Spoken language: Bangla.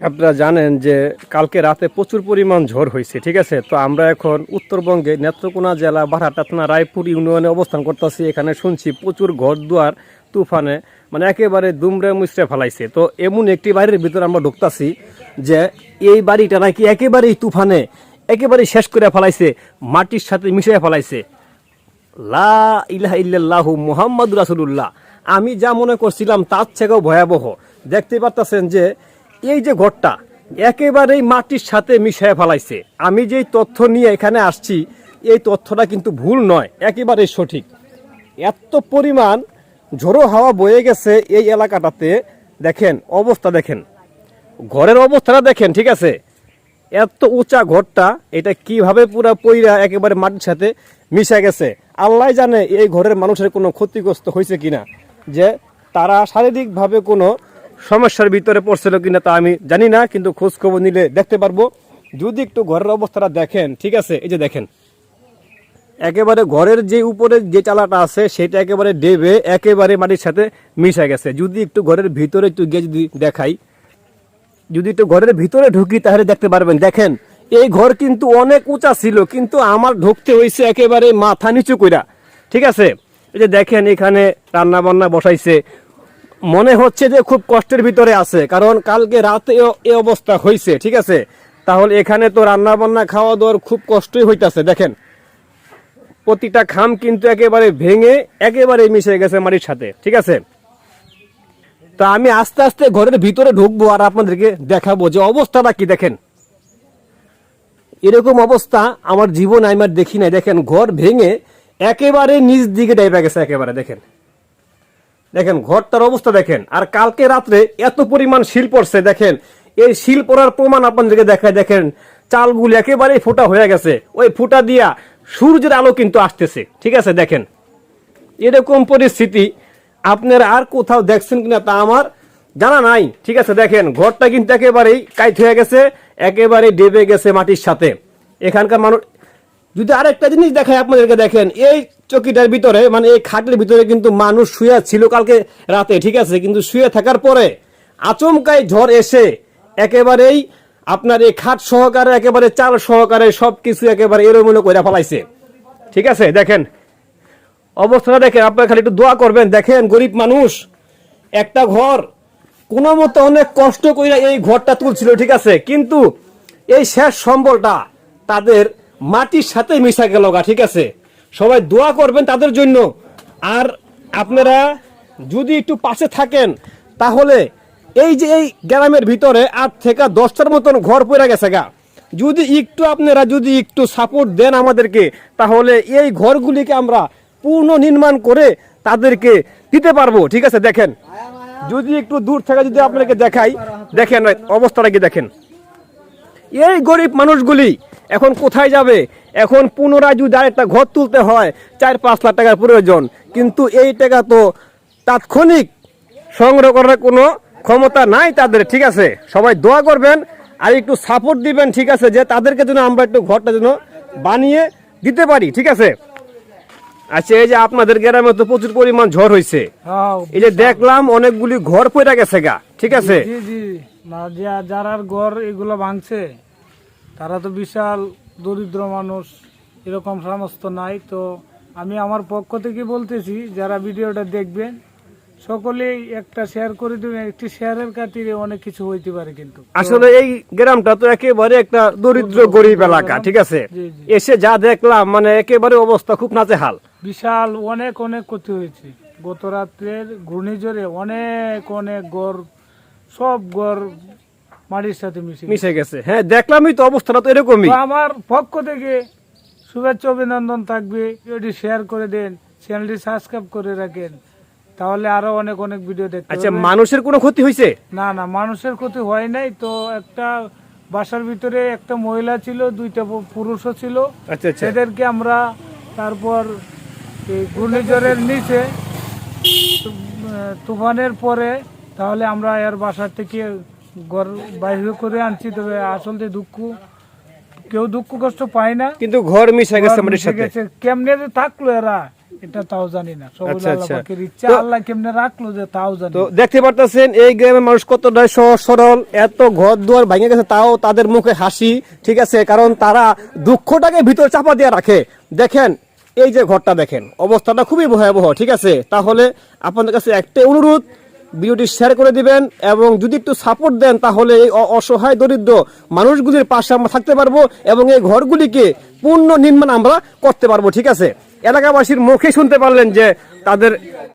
আপনারা জানেন যে কালকে রাতে প্রচুর পরিমাণ ঝড় হয়েছে, ঠিক আছে। তো আমরা এখন উত্তরবঙ্গে নেত্রকোনা জেলা বারহাটা থানা রায়পুর ইউনিয়নে অবস্থান করতেছি। এখানে শুনছি প্রচুর ঘরদুয়ার তুফানে মানে একেবারে দুমড়ে মুচড়ে ফেলাইছে। তো এমন একটি বাড়ির ভিতরে আমরা ঢুকতাছি যে এই বাড়িটা নাকি একেবারেই তুফানে একেবারেই শেষ করে ফেলাইছে, মাটির সাথে মিশিয়ে ফেলাইছে। লা ইলাহা ইল্লাল্লাহু মুহাম্মাদুর রাসূলুল্লাহ। আমি যা মনে করছিলাম তার থেকেও ভয়াবহ। দেখতে পারতেছেন যে এই যে ঘরটা একেবারেই মাটির সাথে মিশিয়ে ফেলাইছে। আমি যেই তথ্য নিয়ে এখানে আসছি এই তথ্যটা কিন্তু ভুল নয়, একেবারেই সঠিক। এত পরিমাণ ঝোড়ো হাওয়া বয়ে গেছে এই এলাকাটাতে। দেখেন অবস্থা, দেখেন ঘরের অবস্থাটা দেখেন, ঠিক আছে। এত উঁচা ঘরটা, এটা কিভাবে পুরা পইরা একেবারে মাটির সাথে মিশে গেছে। আল্লাহ জানে এই ঘরের মানুষের কোনো ক্ষতিগ্রস্ত হয়েছে কিনা, যে তারা শারীরিকভাবে কোনো সমস্যার ভিতরে পড়ছিল কিনা তা আমি জানি না, কিন্তু খোঁজ খবর নিলে দেখতে পারবো। যদি একটু ঘরের অবস্থাটা দেখেন, ঠিক আছে, এই যে দেখেন একেবারে ঘরের যে উপরে যে চালাটা আছে সেটা একেবারে ডেবে একেবারে মাটির সাথে মিশে গেছে। যদি একটু ঘরের ভিতরে একটু গিয়ে যদি দেখাই, যদি একটু ঘরের ভিতরে ঢুকি তাহলে দেখতে পারবেন। দেখেন এই ঘর কিন্তু অনেক উঁচা ছিল, কিন্তু আমার ঢুকতে হয়েছে একেবারে মাথা নিচু কইরা, ঠিক আছে। এই যে দেখেন এখানে রান্না বান্না বসাইছে, মনে হচ্ছে যে খুব কষ্টের ভিতরে আছে, কারণ কালকে রাতে এই অবস্থা হয়েছে, ঠিক আছে। তাহলে এখানে তো রান্না বান্না খাওয়া দাওয়ার খুব কষ্টই হইতাছে। দেখেন প্রতিটা খাম কিন্তু একেবারে ভেঙে একেবারে মিশে গেছে মাটির সাথে, ঠিক আছে। তা আমি আস্তে আস্তে ঘরের ভিতরে ঢুকবো আর আপনাদেরকে দেখাবো যে অবস্থাটা কি। দেখেন এরকম অবস্থা আমার জীবন আমার দেখি নাই। দেখেন ঘর ভেঙে একেবারে নিচ দিকে ডাইবা গেছে একেবারে। দেখেন দেখেন ঘরটার অবস্থা দেখেন। আর কালকে রাত্রে এত পরিমাণ শিল পড়ছে, দেখেন এই শিল পড়ার প্রমাণ আপনাদেরকে দেখায়। দেখেন চালগুলি একেবারে ফোটা হয়ে গেছে, ওই ফোটা দিয়া সূর্যের আলো কিন্তু আসতেছে, ঠিক আছে। দেখেন এরকম পরিস্থিতি আপনারা আর কোথাও দেখছেন কিনা তা আমার জানা নাই, ঠিক আছে। দেখেন ঘরটা কিন্তু একেবারেই কাইট হয়ে গেছে, একেবারে ডেবে গেছে মাটির সাথে। এখানকার মানুষ যদি আরেকটা জিনিস দেখায় আপনাদেরকে, দেখেন এই চকিটার ভিতরে মানে এই খাটের ভিতরে কিন্তু মানুষ শুয়ে ছিল কালকে রাতে, ঠিক আছে। কিন্তু শুয়ে থাকার পরে আচমকাই ঝড় এসে একেবারেই আপনার এই খাট সহকারে একেবারে চাল সহকারে সবকিছু একেবারে এলোমেলো করে ফেলাইছে, ঠিক আছে। দেখেন অবস্থাটা দেখেন, আপনারা খালি একটু দোয়া করবেন। দেখেন গরিব মানুষ একটা ঘর কোনো মতো অনেক কষ্ট করে এই ঘরটা তুলছিল, ঠিক আছে, কিন্তু এই শেষ সম্বলটা তাদের মাটির সাথে মিশা গেল গা, ঠিক আছে। সবাই দোয়া করবেন তাদের জন্য। আর আপনারা যদি একটু পাশে থাকেন তাহলে এই যে এই গ্রামের ভিতরে 8 থেকে 10টার মতন ঘর পড়ে গেছে গা। যদি একটু আপনারা যদি একটু সাপোর্ট দেন আমাদেরকে, তাহলে এই ঘরগুলিকে আমরা পূর্ণ নির্মাণ করে তাদেরকে দিতে পারবো, ঠিক আছে। দেখেন যদি একটু দূর থেকে যদি আপনাকে দেখাই, দেখেন অবস্থাটা কি। দেখেন এই গরিব মানুষগুলি এখন কোথায় যাবে? এখন পুনরায় যদি আরেকটা ঘর তুলতে হয় 4-5 লাখ টাকার প্রয়োজন, কিন্তু এই টাকা তো তাৎক্ষণিক সংগ্রহ করার কোনো ক্ষমতা নাই তাদের, ঠিক আছে। সবাই দোয়া করবেন আর একটু সাপোর্ট দিবেন, ঠিক আছে, যে তাদেরকে যেন আমরা একটু ঘরটা যেন বানিয়ে দিতে পারি, ঠিক আছে। আচ্ছা এই যে আপনাদের গ্রামে তো প্রচুর পরিমাণ ঝড় হয়েছে, এই যে দেখলাম অনেকগুলি ঘর পড়ে গেছে গা, ঠিক আছে। জি জি না, যারা ঘর এগুলো ভাঙছে তারা তো বিশাল দরিদ্র মানুষ, এরকম সমস্ত নাই। তো আমি আমার পক্ষ থেকে বলতেছি যারা ভিডিওটা দেখবেন সকলেই একটা শেয়ার করে দেবেন। একটি শেয়ারের খাতিরে অনেক কিছু হইতে পারে। কিন্তু আসলে এই গ্রামটা তো একেবারে একটা দরিদ্র গরিব এলাকা, ঠিক আছে। এসে যা দেখলাম মানে একেবারে অবস্থা খুব নাজেহাল, বিশাল অনেক অনেক ক্ষতি হয়েছে। গত রাত্রের ঘূর্ণিঝড়ে অনেক অনেক ঘর, সব ঘর মাটির সাথে মিশে গেছে। হ্যাঁ দেখলামই তো, অবস্থাটা তো এরকমই। আমার পক্ষ থেকে শুভেচ্ছা অভিনন্দন থাকবে। ভিডিওটি শেয়ার করে দেন, চ্যানেলটি সাবস্ক্রাইব করে রাখেন, তাহলে আরো অনেক অনেক ভিডিও দেখতে পাবেন। আচ্ছা মানুষের কোনো ক্ষতি হয়েছে? না না, মানুষের ক্ষতি হয় নাই। তো একটা বাসার ভিতরে একটা মহিলা ছিল, 2টা পুরুষও ছিল। আচ্ছা আচ্ছা। এদেরকে আমরা তারপর এই ঘূর্ণিঝড়ের নিচে তুফানের পরে তাহলে আমরা এর বাসার থেকে ঘর বাইরে করে আনছি। তবে আসলে কেউ দুঃখ কষ্ট পায় না, কিন্তু ঘর মিশে গেছে আমাদের সাথে। কেমনে থাকলো এরা এটা তাও জানি না, সবই আচ্ছা, আল্লাহ আচ্ছা। পাকের ইচ্ছা। তো- আল্লাহ কেমনে রাখলো যে তাও জানি তো না। দেখতে পারতেছেন এই গ্রামের মানুষ কতটা সহজ সরল, এত ঘর দুয়ার ভেঙে গেছে তাও তাদের মুখে হাসি, ঠিক আছে, কারণ তারা দুঃখটাকে ভিতরে চাপা দিয়ে রাখে। দেখেন এই যে ঘরটা দেখেন, অবস্থাটা খুবই ভয়াবহ, ঠিক আছে। তাহলে আপনাদের কাছে একটাই অনুরোধ, ভিডিওটি শেয়ার করে দিবেন এবং যদি একটু সাপোর্ট দেন তাহলে এই অসহায় দরিদ্র মানুষগুলির পাশে আমরা থাকতে পারবো এবং এই ঘরগুলিকে পূর্ণ নির্মাণ আমরা করতে পারবো, ঠিক আছে। এলাকাবাসীর মুখে শুনতে পারলেন যে তাদের